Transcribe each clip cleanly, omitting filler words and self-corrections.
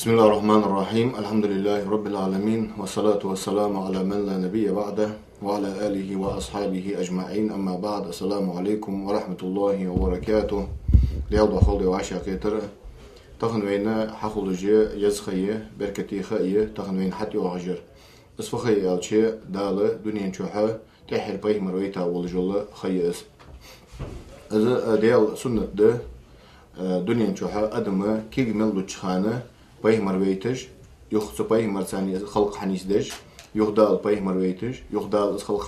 بسم الله الرحمن الرحيم. الحمد لله رب العالمين، والصلاة والسلام على من لا نبي بعده وعلى آله وأصحابه أجمعين. أما بعد، السلام عليكم ورحمة الله وبركاته. ليالد وخلد وعشا كيتر تخنوين حفظ يزخية بركتي خية تخنوين حتى وغجر اسفخي ألشي دالة دنيا شوحة تحر بيه مرويتا والجولة خي اس إذا ديال سنة ده دنيا شوحة أدمة كيج ملو تشخانة بيه مرويتج يخص بيه مرساني خلق حنيس دج يخدال بيه مرويتج يخدال خلق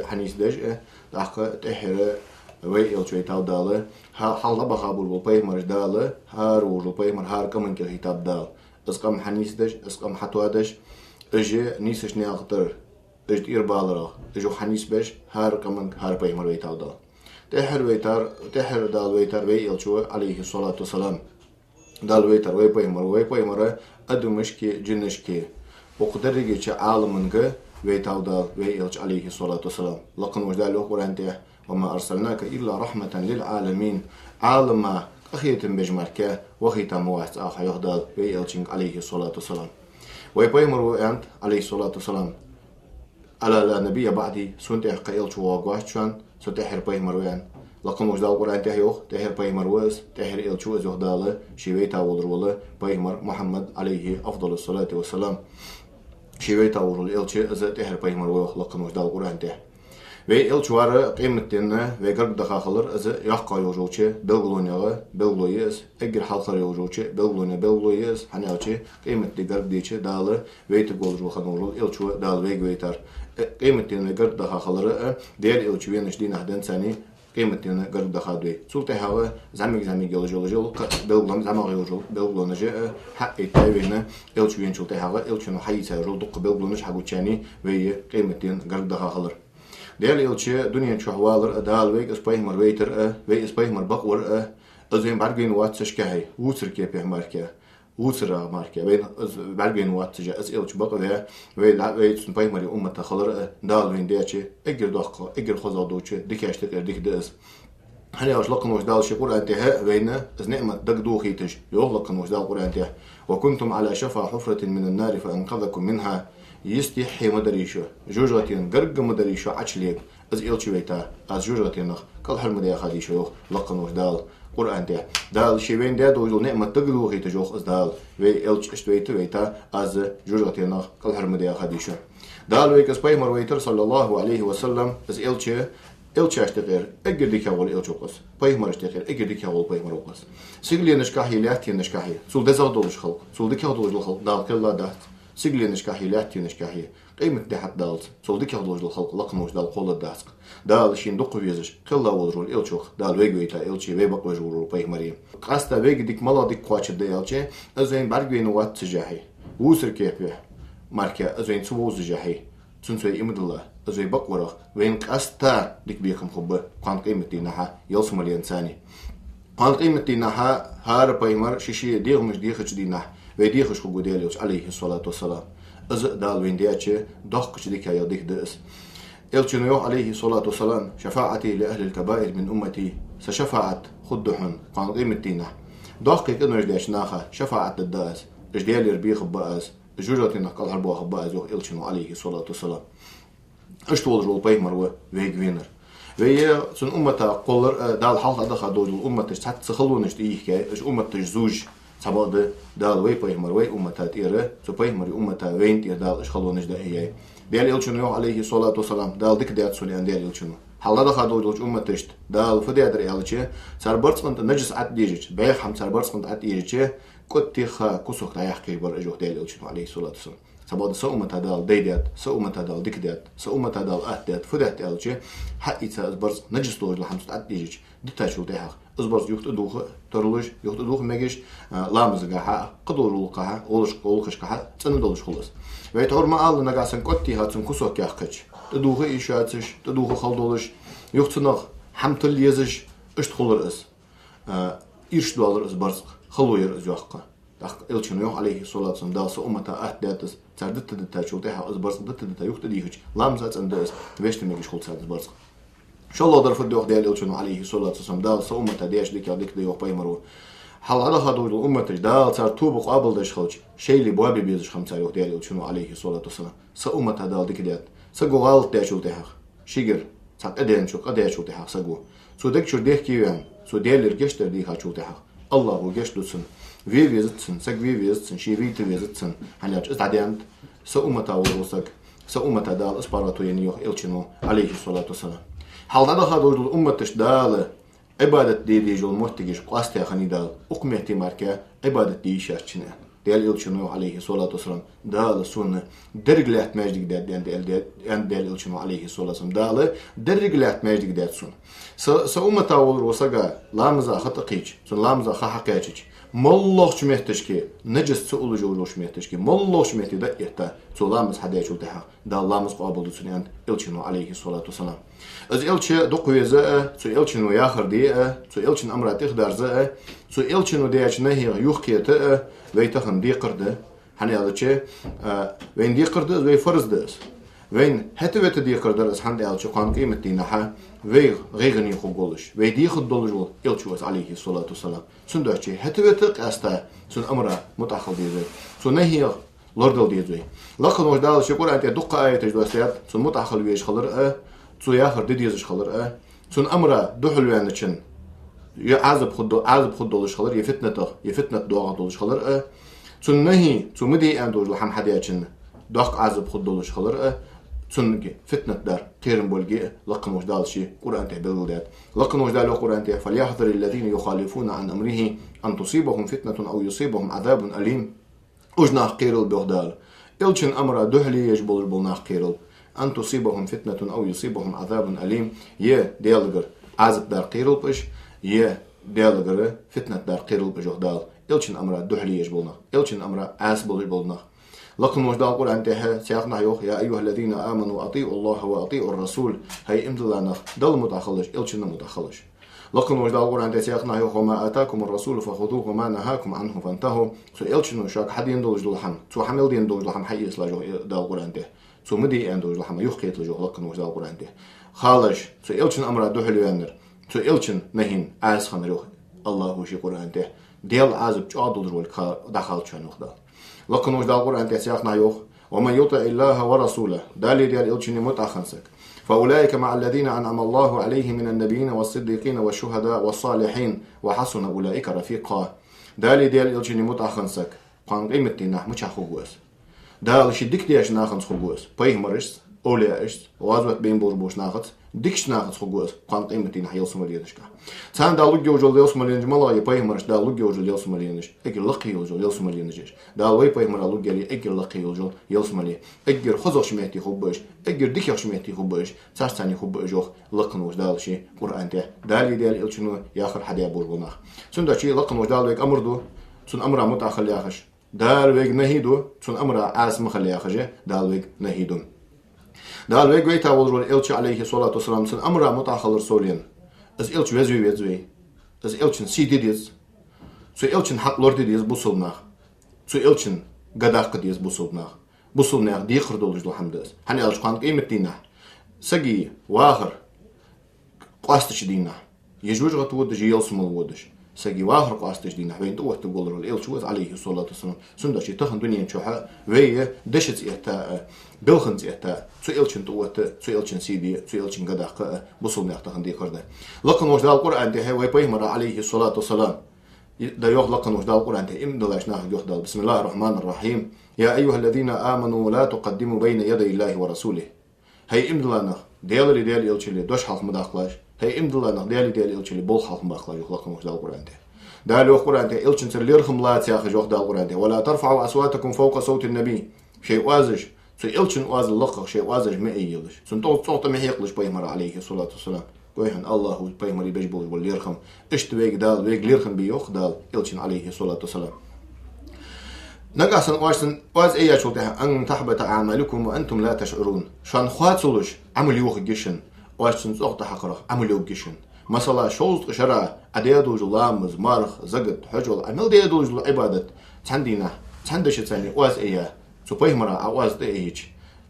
حنيس دج دحقة تحر وي الشوي تاو دالة حال بخابور بالبيه مرج دالة هار والبيه مر هار كمان كهيتاب دال اسقام حنيس دج اسقام حتوا دج اجي نيسش ناقدر اجت إربالرا اجو حنيس بش هار كمان هار بيه مر ويتاو دال تحر دال ويتار وي الشوي عليه الصلاة والسلام دال ويتر وي بيه مر أدمشكي جنشكي وقدر يجي عالمنك ويتاو دال وي الش عليه الصلاة والسلام لقن وجدال قرانته وما أرسلناك إلا رحمة للعالمين عالم أخيتم بجمرك وخيتم واحد آخر يهدال وي الشنك عليه الصلاة والسلام وي بيه مر أنت عليه الصلاة والسلام على لا نبي بعدي سنت قيل شو واقعشان ستحر بيه مروان لقن وجدال قرآن تهيوخ تهر بيه مروز تهر إل شو زهدالة شيويتا ودرولة بيه مر محمد عليه أفضل الصلاة والسلام شيويتا ودرول إل شو تهر بيه مروخ لقن وجدال قرآن ته وي إل شوارة قيمتنا وي قرب دخاخلر أز يحقا يوجوشي بلغلونيغا بلغلويس أجر حلقر يوجوشي بلغلونيغ حنيوشي قيمت دي قرب ديشي دالة ويت بولجو خنورول إل شو دال ويغ ويتار قيمتنا وي قرب دخاخلر دير إل شو وينش دي نحدن ساني قيمتنا قرب دخادوي سلطة هوا زعمي جل بلغلون زعما غيوجو بلغلون جاء حق التاوينا إل شو وين سلطة هوا إل شو حيسا رول دق بلغلونش حقو تشاني وي قيمتنا قرب دخاخلر ديال إلشة دنيا شهوالر دال ويك إسبايه مرويتر وي إسبايه مربقور أزين بعرقين واتسش كهي ووتر كيبه ماركه ووتر ماركه بين بعرقين واتسج أز إلش بقى وي إسبايه مري أمة خلر دال وين دياتشي إجر دقة إجر خزا دوتشي ديكاش تكر ديك دأس هني أش لقن وش دال شقور انتهاء بين إز نعمة دق دوخيتج يغلقن وش دال قرآن انتهاء وكنتم على شفا حفرة من النار فأنقذكم منها يستحي مدريشو جوجاتين قرق مدريشو عشليك از إلشي ويتا از جوجاتين كل حل مديا خاديشو لقن وش دال قرآن ده دال شيوين ده دوجو نعمة تقلو هي تجوخ از دال وي إلش اشتويت ويتا از جوجاتين كل حل مديا خاديشو دال ويك اسباي مرويتر صلى الله عليه وسلم از إلشي اشتغير اجر ديك اول إلشوقس باي مر اشتغير اجر ديك اول باي مروقس سيغلي نشكاحي لاتي نشكاحي سول دزا دولش خلق سول ديك دولش الخلق دال كلا دات سيغلي نشكاحي لاتي نشكاحي قيمة تحت دالت سول ديك دولش الخلق لقنوش دال قول الداسق دال شين دق ويزش كلا ودرول إلشوخ دال ويغويتا إلشي وي بق وجورو باي مريم قاستا ويغ ديك مالا ديك قواچ ديالچي ازين برغوين وات سجاحي وسر كيفه ماركا ازين سووز جاحي سنسوي إمد الله أزوي بقورة وين قاستا ديك بيخم خبه قان قيمتي نحا يلصم الإنساني قان قيمتي نحا هار بايمر شيشي ديغ مش ديخش دي نح ويديخش خبو دياليوش عليه الصلاة والسلام أز دال وين دياتشي دخش ديك يا ديك دأس إلشنو عليه الصلاة والسلام شفاعتي لأهل الكبائر من أمتي سشفاعت خدحن قان قيمتي نح دقيق إنو جديش ناخا شفاعت الدأس جديالي ربيخ بأس جوجاتي نقل هربوا خبأس يوخ إلشنو عليه الصلاة والسلام اشتول جول باي مروه ويج وينر وهي سن أمتا قولر دال حلقة دخل دوجل أمتش تحت سخلونش تيجي إيش أمتش زوج سبعة دال وي باي مروي أمتا تيره سو باي مري أمتا وين تير دال إيش خلونش ده هي ديال إلشنو عليه الصلاة والسلام دال ديك ديات سوني عن ديال إلشنو حلقة دخل دوجل أمتش دال فدي أدري إلشة صار برصقنت نجس عد ديجش بيخ حم صار برصقنت عد ديجش كنت خا كسوك رايح كي بر إجوه ديال إلشنو عليه الصلاة والسلام سبعة سأمة دال ديدات سأمة دال ديكدات سأمة دال أهدات فدات ألشة حقيقة أزبرز نجس دوج لحمس تعديج دتاشو تيها أزبرز يخت دوخ ترلج يخت دوخ مجش لامز جاها قدور لقاها أولش كها تندلش خلص ويتعور ما قال نجاسن كتي هاتن كسوك يحكش تدوخ إيشاتش تدوخ خلدولش يخت نغ حمت اليزش اشتخلر إس إيش دوالر أزبرز خلوير أزياقة إلشنو عليه الصلاة والسلام دال سأمتا أهداتس تعدت دتاشو تيها أزبرز دت دتا يخت ديهش لامزات أندس ويشت مجش خلص أزبرز شاء الله ضرف الدوخ ديال إلشنو عليه الصلاة والسلام دال سأمتا ديش ديك ديك ديوخ باي مرو حال على هذا الأمة دال صار توب قابل دش خلج شيء اللي بوابي بيزش خمسة يوم ديال شنو عليه الصلاة والسلام سأمة هذا ديك ديت سقو غلط ديش وتحق شجر ساق أدين شو قديش شو تحق سقو سو ديك شو ديك كيان سو ديال الرجشتر ديك شو تحق الله هو جشت لسن في فيزتسن سق في فيزتسن شي في تفيزتسن هنياش استعدينت سأمة وروسك سأمة دال إسباراتو ينيوخ إلشنو عليه الصلاة والسلام حال هذا الأمة تشدال عبادة دي جول مرتجش قاستي خني دال أقمتي ماركة عبادة دي شاشنا ديال إلشنو عليه الصلاة والسلام دال سنة درجلات ماجد ديال إلشنو عليه الصلاة والسلام دال درجلات ماجد ديال سنة سأمة وروسك لامزا خطقيج سن لامزا خحقيج مالله مهتشكي نجس سؤال جوجوش مهتشكي مالله مهتي ده يحتا سلامز حدا شو تها ده لامز قابل سنيان إلشنو عليه الصلاة والسلام از إلش دقوي زاء سو إلشنو ياخر دي سو إلشن أمر تقدر زاء سو إلشنو ديش نهي يخكي تاء ويتخن دي قرده هني هذا شيء وين دي قرده وين فرز داس وين هتوت دي قرده از هند إلش قان قيمة دينها وي غيغني خقولش وي دي خدولش إلشوس عليه الصلاة والسلام سندوشي هتوت قاستا سن أمر متأخر دي سو نهي لوردل دي زوي لكن وش دال شكور أنت دقة آية تجدوسيات سن متأخر ويش خلر سو ياخر دي ديزش خلر سن أمر دحل وانتشن عازب خدولش خلر يفتنة دوغة دولش خلر سن نهي سو مدي أن دولش لحم حدياتشن دوغ عازب خدولش خلر سنجي فتنة دار تيرن بولجي لقن وش دال شيء قرآن تهبل دات لقن وش دال قرآن ته فليحذر الذين يخالفون عن أمره أن تصيبهم فتنة أو يصيبهم عذاب أليم أجناح قيرل بغدال إلشن أمر دهلي يجبل بلناح قيرل أن تصيبهم فتنة أو يصيبهم عذاب أليم ديالغر عذاب دار قيرل بش ديالغر فتنة دار قيرل بجهدال إلشن أمر دهلي يجبلنا إلشن أمر عاسبل يجبلنا لكن وجد القرآن ته سيقنا يا أيها الذين آمنوا أطيعوا الله وأطيعوا الرسول هي امتلانا دل متخلش إلشن متخلش لكن وجد القرآن ته سيقنا وما آتاكم الرسول فخذوه وما نهاكم عنه فانتهوا سو إلشن شاك حد يندلج لحم سو حمل دين دلج لحم حي إسلاجه دل القرآن ته سو مدي يندلج لحم يخيط لجه لكن وجد القرآن ته خالش سو إلشن أمر دحل ينر سو إلشن نهين عاز خنروه الله هو شي قرآن ته ديال عازب جادل رول دخل شنو خدا لكن وجد القرآن تسيقنا يوخ ومن يطع الله ورسوله دالي ديال إلشني متأخنسك فأولئك مع الذين أنعم الله عليهم من النبيين والصديقين والشهداء والصالحين وحسن أولئك رفيقا دالي ديال إلشني متأخنسك قان قيمتي نح مش خقوس دال شدك ديش ناخنس خقوس بايه مرش أولياء إشت وازوت بين بوش ناخت ديكش ناخت خقوس قان قيمتي نح يلسم اليدشكا سان دالوج جوجل يلسم الينج ملا يبايه مرش دالوج جوجل يلسم الينج اجر لقي يوجل يلسم الينج دالوي بايه مرا لوج يلي اجر لقي يوجل يلسم الي اجر خزوش ميتي خبش اجر ديكش ميتي خبش سارساني خبش لقن وش دالشي قرآن ته دالي ديال إلشنو ياخر حدا بورغنا سن شي لقن وش دالويك أمردو سن أمر متأخر ياخش دالويك نهيدو سن أمر عاصم خلي ياخش دالويك نهيدو دالويك ويتا ولرول إلش عليه الصلاة والسلام سن أمر متأخر سولين از إلش وزوي از إلشن سيدي ديز سو إلشن حق لورد ديز بوصلنا سو إلشن قداق ديز بوصلنا دي خردولج الحمداس هني إلش قان قيمة دينا سقي واخر قاستش دينا يجوج غتود جي يلسم الودش سقي واخر قاستش دينا بين تو تقول رول إلش وز عليه الصلاة والسلام سندشي تخن دنيا شوحة وي دشت إتا بلخنز إتا سو إلشن توت سو إلشن سيدي سو إلشن قداق بوصلنا تخن دي خرده لكن وش دال القرآن ده وي بيمر عليه الصلاة والسلام ده يغلقن وش دال القرآن ده إمدلاش ناخذ يخدل بسم الله الرحمن الرحيم يا أيها الذين آمنوا لا تقدموا بين يدي الله ورسوله هي إمدلانا ديال إلشلي دوش حلق مداخلاش هي إمدلانا ديال إلشلي بول حلق مداخلاش يغلقن وش دال القرآن ده دال القرآن ده إلشن سرليرخم لا تياخذ يخدل القرآن ده ولا ترفعوا أصواتكم فوق صوت النبي شيء وازج سو إلشن واز اللقة شيء وازج ما يلش سنتو صوت ما يقلش بيمر عليه الصلاة والسلام قويهن الله هو بيمر يبجبول والليرخم اشتبيك دال ويك ليرخم بيوخ دال إلشن عليه الصلاة والسلام نقاسن واز ايا شوتها ان تحبط اعمالكم وانتم لا تشعرون شان خواتسلش عمل يوخ جيشن واشن صوت حقره عمل يوخ جيشن مثلا شوز شرع اديادو جلامز مارخ زقت حجول عمل ديادو جل عبادة تندينا تندش ثاني واز ايا سو بيمرا واز ايج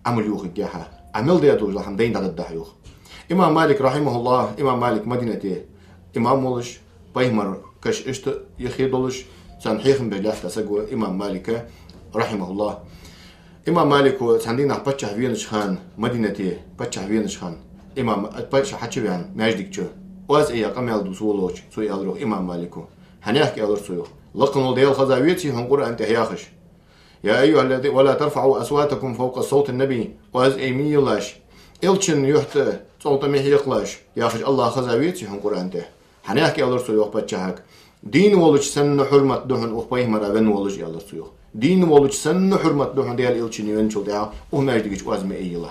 عمل يوخ جيها عمل ديادو جل حمدين على الدحيوخ امام مالك رحمه الله امام مالك مدينته امام مولش بيمر كش إشت يخيدولش سنحيخن بجلحت سجوا إمام مالك رحمه الله. إمام مالك وتعندينا بتشح فينش خان مدينتي بتشح فينش خان إمام بتشح حتى بيان ماجدك شو واز إياه قميل دوسولوش سوي ألروح إمام مالكو هنيحكي ألر سويو لقنوا ديال خزاويتي هنقول أنت هياخش يا أيها الذين ولا ترفعوا أصواتكم فوق صوت النبي واز إيمي لاش إلشن يحت صوت مه يقلاش ياخش الله خزاويتي هنقول أنت هنيحكي ألر سويو بتشحك دين ولش سن حرمة دهن أخبيه مرابن ولش ألر سويو دين ولش سن حرمة دهن ديال إلشن ينشل ديال وماجدك واز مئي الله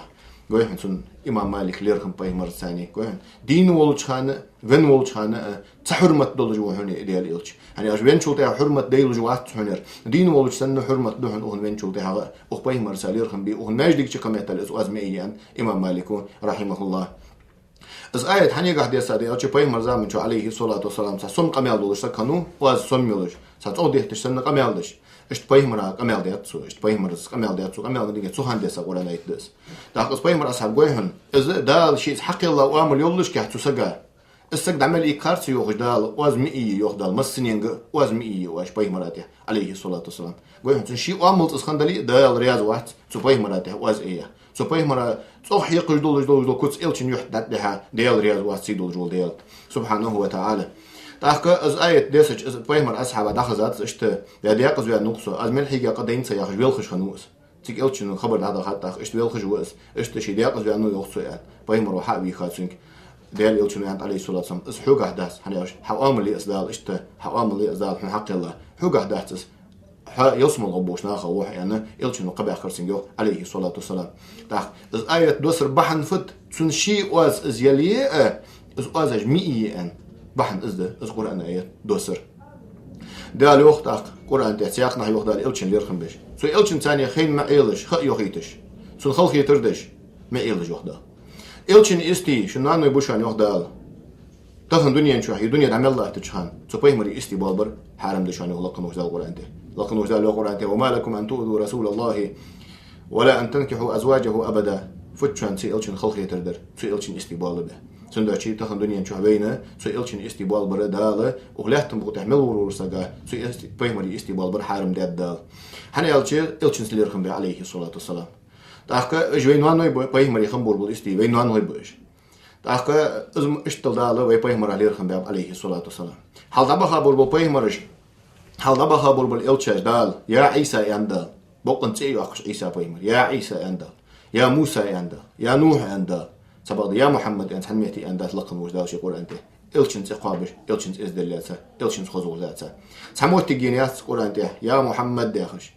قوي سن إمام مالك ليرخم باي مرة ثانية قوي دين ولش خانة فن ولش خانة تحرمة دول جو هني ديال إلش يعني أش فن شو تاع حرمة ديال جو وقت هنر دين ولش سن حرمة دهن أهن فن شو تاع باي مرة ليرخم بي أهن ماجدك شكمة الأسواز مئيان إمام مالك رحمه الله. از آية حني قاعد يسأل أشي باي مرة من شو عليه الصلاة والسلام سم قميل دولش سكانو واز سم يلش سأتوديه تشتن قميل دش اشت باي مرة قميل ديات سو اشت باي مرة قميل ديات سو قميل ديات سو هندس أقول أنا يتدس داخل باي مرة أصحاب جوهن إز دال شيء حق الله وامل يلش كحتو سجا السجد عمل إيكارت يوخش دال واز مئي يوخ دال مسنينج واز مئي واش باي مرة عليه الصلاة والسلام جوهن شيء وامل تسخندلي دال رياض واحد سو باي مرة واز إيه سو باي مرة صح يقش دول كوتس إلشن يحدد لها ديال رياض واحد سيدول جول ديال سبحانه وتعالى تاخك از آية ديسج از باي مرة أصحاب دخزات اشت يديق زويا نقصو از ملحق قدين سياخش ويلخش خنوس تيك إلشن خبر هذا حتى اشت ويلخش وس اشت شي ديق زويا نو يخصو يعني باي مرة حابي خاصنك ديال إلشن يعني عليه الصلاة والسلام اس حوق أحداث حنيش حوامل لي أسدال اشت حوامل لي أسدال من حق الله حوق أحداث يصم الغبوش ناخه وح يعني إلشن قبع خرسنجو عليه الصلاة والسلام تاخ از آية دوسر بحن فت تنشي واز از يلي از واز مئي ان بحن از قرآن آية دوسر دال وقت قرآن تسياق نحي وقت دال إلشن ليرخم بيش سو إلشن ثانية خين ما إيلش خ يخيتش سو خلق يتردش ما إيلش وقت دال إلشن استي شنانو يبوشان وقت دال تخن دنيا شو هي دنيا عمل الله تجهان سو بيمري استي بالبر حرم دشان يغلقن وجدال القرآن لقن وجدال القرآن وما لكم أن تؤذوا رسول الله ولا أن تنكحوا أزواجه أبدا فتشان سي إلشن خلق يتردر سو إلشن استي بالبه سندو شيء تخن دنيا شو بينه سو إلشن استي بالبر دال وغلاتم بقتحمل ورور سجا سو بيمري استي بالبر حرم دال هني إلشن سليرخم به عليه الصلاة والسلام تأخك جوين وانوي بيمري خمبور بالاستي وين وانوي بيش تأخك إزم اشتل دال ويبيمر عليرخم به عليه الصلاة والسلام حال دبخا بول بيمرش حال دبخا بول بالإلشة دال يا عيسى يندال بقن تيجي أخش عيسى بيمر يا عيسى يندال يا موسى يندال يا نوح يندال سبب يا محمد أنت حميتي أن لقن وجدال شيء قول أنت إلشن تقابش إلشن إزدلاتها إلشن خذوا ذاتها سموت تجينيات قول أنت يا محمد داخش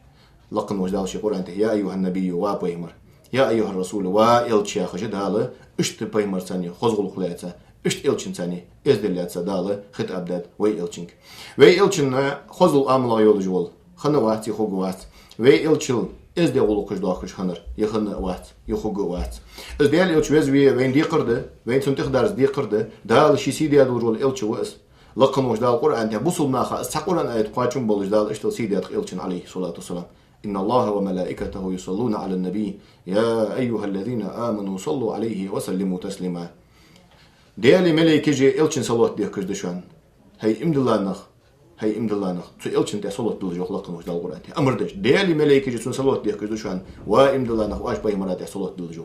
لقن وجدال شيء قول أنت يا أيها النبي وبيمر يا أيها الرسول وإلشيا خشد هذا إشت بيمر ثاني خذوا الخلاتها إشت إلشن ثاني إزدلاتها دال خد أبداد وإلشنك وإلشن خذوا أملا يولجول خنوات يخوجوات وإلشل إز دي أولو كش داخش خنر يخن وات يخوج وات إز دي الإلش وزوي وين دي قرده وين سنتخ درس دي قرده دال شي سيدي هذا الرجل إلش وإس لقن وش دال القرآن ده بوصل ناخا استقرن آية قاتشون بولج دال إشتل سيدي إلشن عليه الصلاة والسلام إن الله وملائكته يصلون على النبي يا أيها الذين آمنوا صلوا عليه وسلموا تسليما ديالي ملائكة جي إلشن صلوات دي كش دشان هي إمد الله نخ هي إمد الله نخ تو إلشن تي صلوات دل جو لقن وش دال القرآن أمر دش ديالي ملائكة جي صلوات دي كش دشان وإمد الله نخ وأش باي مرات صلوات دل جو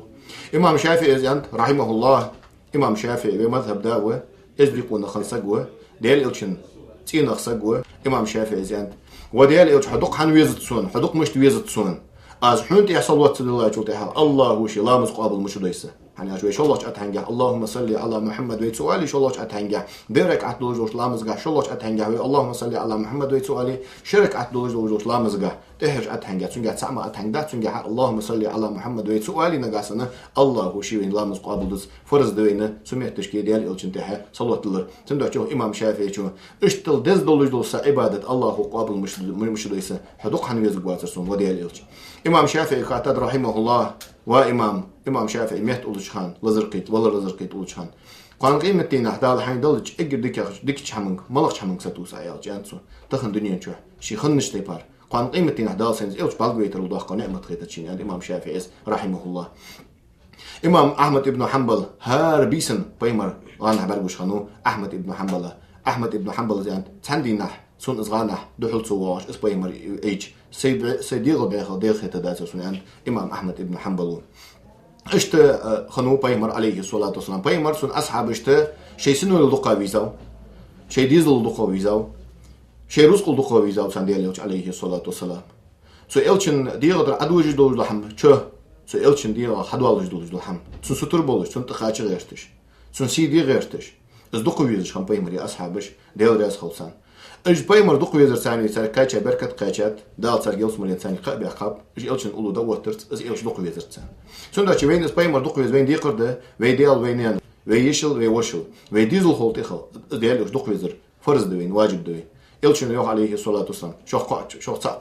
إمام شافعي إزيان رحمه الله إمام شافعي بمذهب داوة إزبيقون خلصقوه ديالي إلشن تين خصقوه إمام شافعي إزيان وديالي إلش حدق حن ويزت سون حدق مشت ويزت سون از حنت يحصل وقت الله جل الله وش لا مسقابل مش ليس يعني أشوي شو الله أتهنجح اللهم صل على محمد ويت سؤالي شو الله أتهنجح درك عتلوج وش لامزجح شو الله أتهنجح اللهم صل على محمد ويت سؤالي شرك عتلوج وش لامزجح تهج أتهنجح تنجح سامع أتهنجح تنجح اللهم صل على محمد ويت سؤالي نجاسنا الله وشي وين لا مسقابل دز فرز دوينه سمعت تشكي ديال إلشنتها صلوات الله تندع شو إمام شافعي شو اشتل دز دولج دول عبادة الله قابل مش ليس حدق حن ويزق واترسون وديال إلش إمام شافعي خاطر رحمه الله إمام شافعي ميت أولش خان لزرقيت ولا لزرقيت أولش خان قان قيمة تينا حدال حين دلج إجر ديك حمنك ملقش حمنك ستوس عيال جانسو تخن دنيا شو شي خنش تيبار قان قيمة تينا حدال سينز إلش بالقويت الوضاح قان نعمة خيطة تشين عند إمام شافعي رحمه الله إمام أحمد ابن حنبل هار بيسن بيمر غان حبرقوش خانو أحمد ابن حنبل أحمد ابن حنبل زين تندي نح سون إزغانح دحول صواش إس بيمر إيج سيديغ ديغ تداسو سون إمام أحمد ابن حنبل اشت خنو بيمر عليه الصلاة والسلام بيمر سون أصحاب اشت شي سنو لدقا ويزاو شي ديزل لدقا ويزاو شي رزق لدقا ويزاو سنديل عليه الصلاة والسلام سو إلشن ديغ در عدوج دولج لحم چه سو إلشن ديغ حدوالج دولج لحم سون ستر بولج سون تخاچ غيرتش سون سيدي غيرتش از دقا ويزش خم بيمر يا أصحابش ديل راس خلصان اج بيمر دقا ويزر ثاني سر كاچا بركت قاچات دال سر جلس مريت ثاني قاب يقاب اج إلشن اولو دوترت از إلش دقا ويزر ثان سون داچ وين اس بيمر دقا ويز وين ديقرده وي ديل وين ويشل ويوشل وي ديزل هولت اخل ديل اج دقا ويزر فرض دوين واجب دوين إلشن يوح عليه الصلاة والسلام شو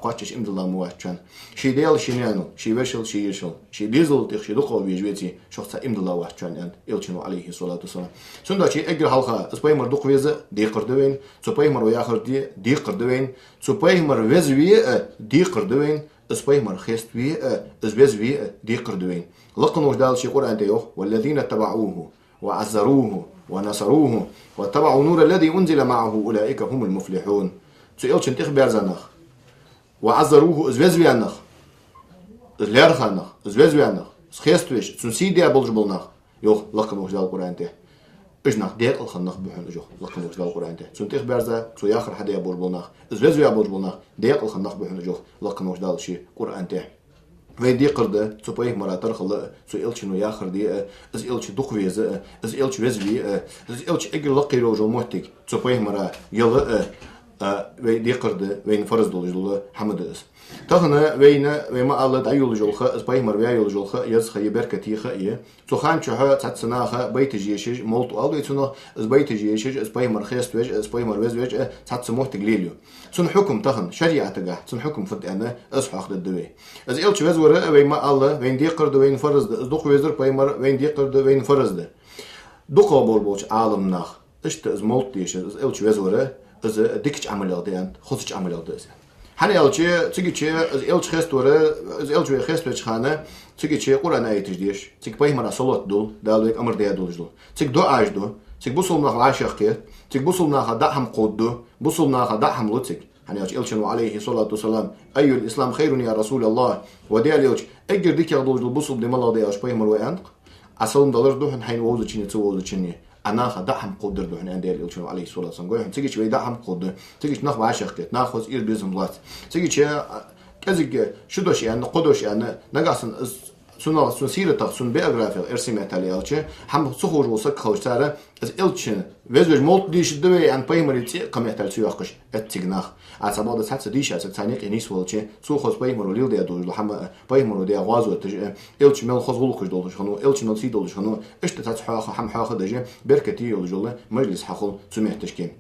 قاتش إمد الله مواتشان شي ديل شي نانو شي وشل شي يشل شي ديزل تخ شي دقو بيجويتي شو إمد الله واتشان أنت إلشن عليه الصلاة والسلام سندا شي أجر حلقة سبايمر دق ويزة دي قردوين سبايمر وياخر دي قردوين سبايمر وزوي دي قردوين سبايمر خيست وي وزوي دي قردوين لقن وجدال شي قرآن تيوح والذين اتبعوه وعزروه ونصروه واتبعوا نور الذي أنزل معه أولئك هم المفلحون سئلش انتخ بيرزنخ وعزروه ازوزويانخ ازليرخانخ ازوزويانخ سخيستويش سنسيديا بلجبلنخ يوخ لقن وجدال القرآن ته اجنخ ديق الخنخ بحون اجوخ لقن وجدال القرآن ته سنتخ بيرزا سو ياخر حدا يبلجبلنخ ازوزويا بلجبلنخ ديق الخنخ بحون اجوخ لقن وجدال شي قرآن ته وين دي قرده سو باي مراتر خلا سو إلشنو ياخر دي از إلش دقويز از إلش وزوي از إلش اجر لقي روجو موتك سو باي مرا يلا وين دي قرده وين فرز دولجل حمد اس تخنا وين ما الله دايول جولخ از باي مر ويايول جولخ يز خي بركتي خي سو خان چها تاتسناخ بيت جيش مولت الو يتنو از بيت جيش از باي مر خيست وج از باي مر وز تاتس موت غليليو سن حكم تخن شريعه تغا سن حكم فد انا اصحى الدوي از إلش وز ور وين ما الله وين دي قرده وين فرز دق وزر باي مر وين دي قرده وين فرز ده دقه بولبوش عالم ناخ اشت از مولت ديش از إلش وز ور از ديكش عمل ديان خصش عمل ديان هني ألشي تيجي شيء از إلش خست ورا از إلش خست وجهانه تيجي شيء قرآن آيات جديش تيجي باي مرة صلوات دول دالوك أمر ديا دول جدول تيجي دو عاش دو تيجي بوصل ناخ عاشق كير تيجي بوصل ناخ دعهم قود دو بوصل ناخ دعهم لطيك هني ألش إلشن وعليه الصلاة والسلام أي الإسلام خير يا رسول الله وديا ليش أجر ديك يا دول جدول بوصل دم الله دياش باي مرة وينق أصلا دولار دو هن حين ووزو تشيني تووزو تشيني أنا خدعهم قدر ده هنا عندي الإلشون عليه الصلاة والسلام قوي تيجي شوي دعهم قدر تيجي ناخذ عشق كت ناخذ إير بيزم بلات تيجي شيء كذا شو ده شيء أنا قدر شيء أنا نقصن سون سيرة سون بيوغرافيا إرسمت عليه ألشة هم سخور وسك خوش ترى از إلشن وزوج مولت ديش دوي عن بايمر يتي قم يحتل سياقش اتجناخ عصابات سات ديش از تانيك إنيس والشة سو خص بايمر وليل ديا دولج لحما بايمر وديا غازو تج إلش مل خص غلقش دولج خنو إلش مل سي دولج خنو إشت تاتحاخ هم حاخ دجى بركتي يولجله مجلس حقل سمعتشكين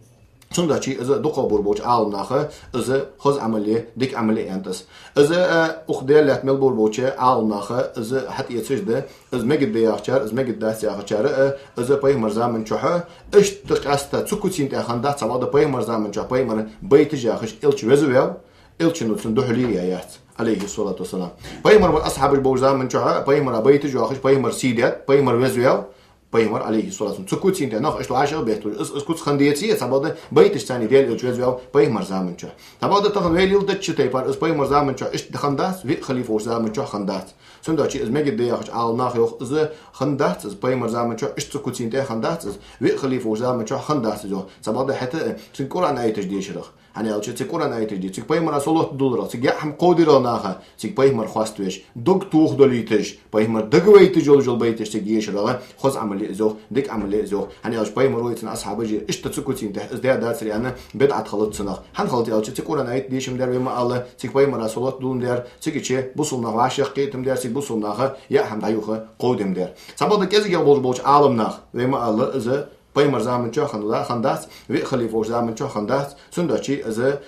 سوندا شيء إذا دقة بربوش عالم ناخه إذا خذ عملية ديك عملية أنتس إذا أخدير لك مل بربوش عالم ناخه إذا حتى يتسجد إذا ما قد ياخشار إذا ما قد داس ياخشار إذا باي مرزام من شحه إيش تقاسته تسكتين تأخذ سبعة باي مرزام من شح باي مر بيت جاخش إلش وزويا إلش نوتن دحلي آيات عليه الصلاة والسلام باي مر أصحاب البوزام من شحه باي مر بيت جاخش باي مر سيدات باي مر وزويا بايمر عليه الصلاة والسلام سكوت انت ناخ اشتو عاشق بيتو اسكوت خنديتي سبب بيتش ثاني ديال الجوزو بايمر زامنچا تبعد تاخذ ويليل دتش تيبار اس بايمر زامنچا اش خنداس في خليفه زامنچا خنداس سنداچي از ميگ دياخ عال ناخ يوخ از خنداس از بايمر زامنچا اش سكوت انت خنداس في خليفه زامنچا خنداس جو سبب حتى سنقران ايتش ديشرخ hani alçı çekuran ayetçi çek pay mara solot dolara çek ya ham qodira naha çek pay mar xwastweş dog tuğ dolitiş pay mar dagwaytiş jol baytiş çek yeşra xoz ameli zo dik ameli zo hani alçı pay mar oytin ashabıcı işte çekutin de izdiya dasır yani bid'at xalat sınaq han xalti alçı çekuran ayet dişim der ve ma Allah çek pay mara solot dulun der çek içe bu sunna vaşiq qitim der çek bu sunna ya ham dayuha qodim der sabada gezge bol alamnaq ve ma Allah izi بايمر زامن شو خندات خندات وخليفة زامن شو خندات سنداشي إذا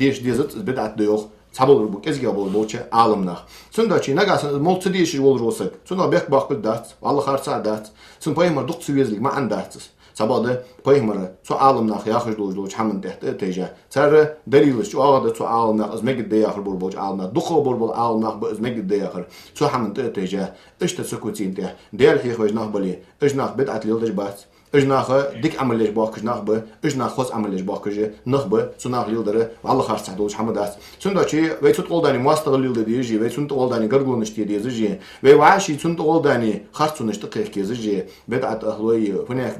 ديش ديزت بدعت ديوخ سبب بوك إزجا بول بوشة عالمنا سنداشي نجاسن مولت ديش يقول روسك سند بيك باقي دات والله خارج دات سند بايمر دكتور سويزلي ما عندات سبب بايمر سو عالمنا خياخش دوج حمن تحت تيجا ترى دليل شو عقد سو عالمنا از مجد دياخر بول بوش عالمنا دخو بول عالمنا از مجد دياخر سو حمن تيجا إيش تسكوتين ده ديال حيخ وجناه بلي إجناه بدعت ليلدج بات اجناخ ديك عمل ليش باك جناخ اجناخ خص عمل ليش باك نخبه صناخ ليلدر والله خارج صحدوش حمدات سندوشي ويتو تقولداني مواستغل ليلدر ديجي ويتو تقولداني قرقون نشتي ديزجي ويوعاشي تقولداني خارج نشتقي كيزجي بدعت اهلوي هناك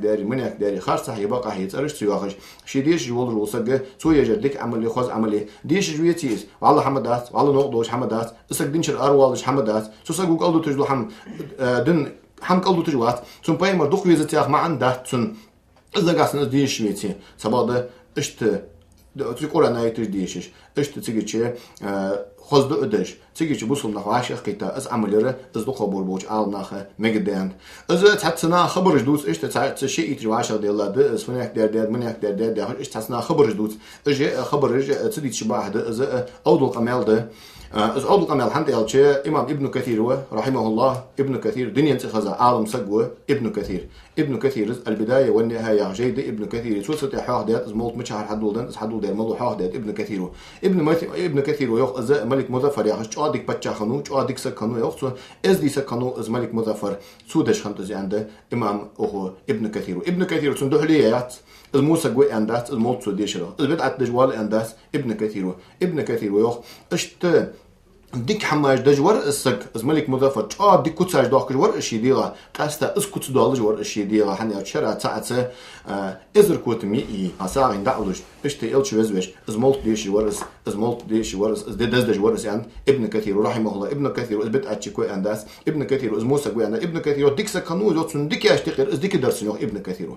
داري خارج صح يبقى هي ترش سياخش شي ديش يول روسق تو يجر ديك عمل لي خص عملي ديش جويتيس والله حمدات والله نقدوش حمدات اسك دينشر اروالش حمدات سوسق قالدو تجلو حم دن حم قالدو تجوات ثم باين ما دوخ ويزتياخ ما عندها ثم إذا قاسنا ديش شويتي سبادة إشت تقول أنا يتش ديشش إشت تيجي خذ أدش تيجي بوصل نخواش قيتا إز عمليره إز دو خبر بوج آل نخ مجدان إذا تحسنا خبر جدوس إشت تشيء يتجواش هذا الله ده إز فنيك دار من يك دار إشت تحسنا خبر جدوس إج خبر إج تدي تشبه ده إذا أودل قمال ده إز أودل قمال حمد يالشة إمام ابن كثير هو رحمه الله ابن كثير دنيا تخزى عالم سجوه ابن كثير البداية والنهاية جيد ابن كثير سوسة حاهدات زمولت مشهر حدودن حدود الموضوع حاهدات ابن كثير ويخ إز ملك مظفر يا خش عادك بتشخنو عادك سكنو يخص إز دي سكنو إز ملك مظفر سودش خمت زي عنده إمام أخو ابن كثير صندوق ليات إز موسى جوي عندات إز موت سوديشرا إز بدعت دجوال عندات ابن كثير ويخ اشت ديك حماش دجور السك از ملك مظفر ديك كوتساج دوك جور اشي ديغا قاستا اس كوتس دول جور اشي ديغا حني شرا تاعته ازر كوت مي اساغين داولش اشتي الش وزوش از مولت ديش ورس از دز ورس يعني ابن كثير رحمه الله ابن كثير از بتاعتش كوي انداس ابن كثير از موسى كوي ابن كثير ديك سكنو زوتسن ديك ياشتقر از ديك درسن ابن كثير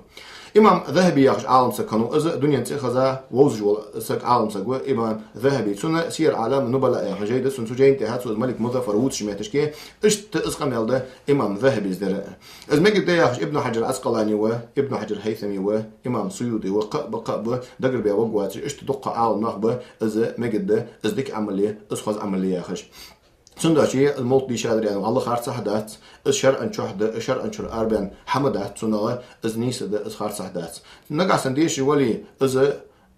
إمام ذهبي ياخش عالم سكنو إذا دنيا تخذا ووزجول سك عالم سكوا إمام ذهبي سنة سير عالم نبلاء يا حجيدة سن سجين تهات الملك مظفر وود شميتشكي إشت إسقم يلده إمام ذهبي زدر إذا ما قد ياخش ابن حجر عسقلاني ابن حجر هيثمي إمام سيوطي وقب دقر بيا وقوات إشت دق عالم نخبه إذا ما قد إزدك عملية إسخذ عملية ياخش سنداشي الموت دي شادر يعني الله خارج صحدات الشرع انشهد الشرع انشر أربعين حمدات سنة إز نيس ده إز خارج صحدات نقع سنديش ولي إز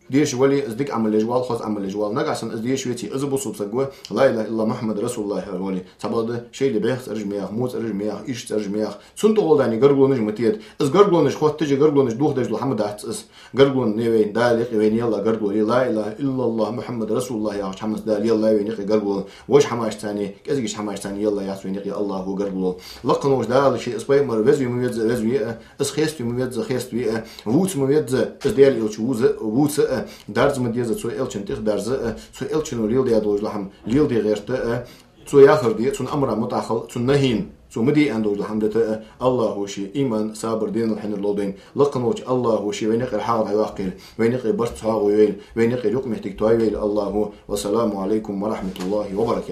ديش ولي ازدك عمل الجوال خذ عمل الجوال نقعسن از ديش ويتي از بوصل سجوه لا اله الا محمد رسول الله ولي تبعد شيء اللي بيخ ارج مياخ موت ارج مياخ ايش ارج مياخ سنت اول يعني قرقلونج متيت از قرقلونج خذ تجي قرقلونج دوخ دج محمد اس قرقلون نيوين دالق وين يلا قرقلون لا اله الا الله محمد رسول الله يا حمد دال يلا وين يقي قرقلون وش حماش ثاني كازيش حماش ثاني يلا يا وين يقي الله هو قرقلون لقنوش دال شيء اسباي مر وزي ميت وزي اس خيست ميت خيست وي ووت ميت از دال يوش ووت دارز ديزا سو إلشن تخ درز سو إلشن ريل دي أدوج لهم ريل دي غيرت سو ياخر دي سو أمر متأخل سو نهين سو مدي أندوج لهم دت الله هو شيء إيمان صابر دين الحين اللودين لقنوج الله هو شيء وين يقر حاضر يواقيل وين يقر برت صاغ وين يقر يقمح تكتوي الله هو والسلام عليكم ورحمة الله وبركاته.